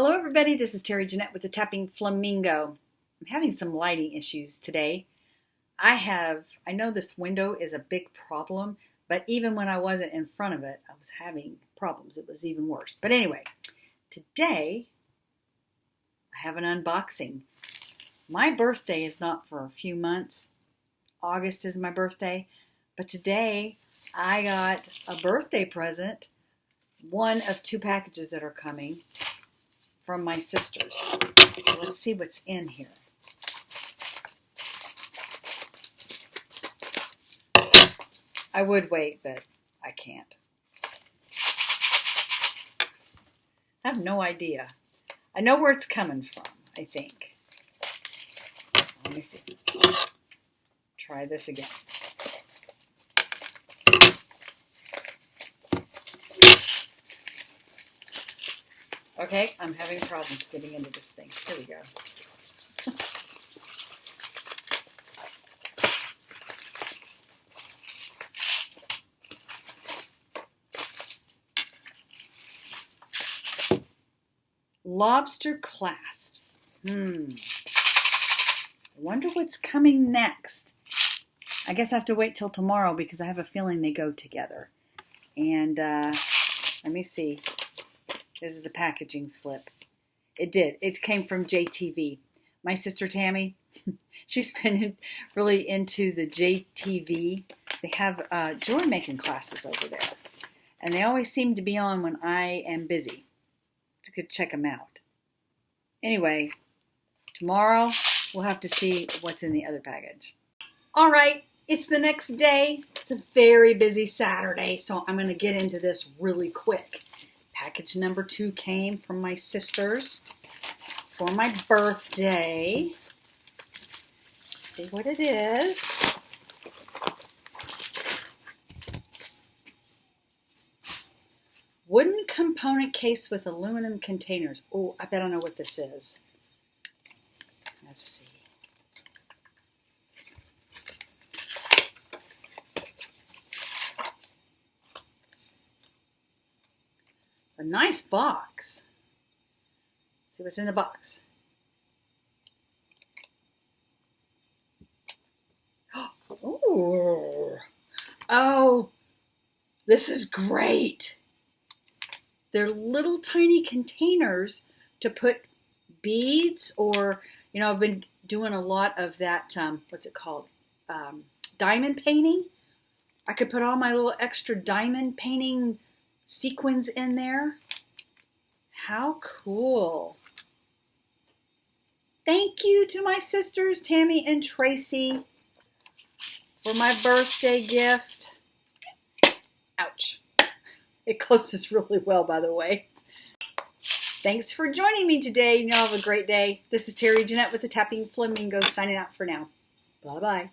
Hello everybody, this is Terry Jeanette with the Tapping Flamingo. I'm having some lighting issues today. I know this window is a big problem, but even when I wasn't in front of it, I was having problems. It was even worse. But anyway, today I have an unboxing. My birthday is not for a few months. August is my birthday, but today I got a birthday present, one of two packages that are coming from my sisters. So let's see what's in here. I would wait, but I can't. I have no idea. I know where it's coming from, I think. Let me see. Try this again. Okay, I'm having problems getting into this thing. Here we go. Lobster clasps. I wonder what's coming next. I guess I have to wait till tomorrow because I have a feeling they go together. And let me see. This is the packaging slip. It did. It came from JTV. My sister Tammy, she's been really into the JTV. They have jewelry making classes over there. And they always seem to be on when I am busy. You could check them out. Anyway, tomorrow we'll have to see what's in the other package. All right, it's the next day. It's a very busy Saturday, so I'm going to get into this really quick. Package number 2 came from my sisters for my birthday. Let's see what it is. Wooden component case with aluminum containers. Oh, I bet I know what this is. Let's see. A nice box. Let's see what's in the box. Oh, this is great. They're little tiny containers to put beads or, I've been doing a lot of that, what's it called? Diamond painting. I could put all my little extra diamond painting sequins in there. How cool. Thank you to my sisters, Tammy and Tracy, for my birthday gift. Ouch. It closes really well, by the way. Thanks for joining me today. Have a great day. This is Terry Jeanette with the Tapping Flamingo signing out for now. Bye-bye.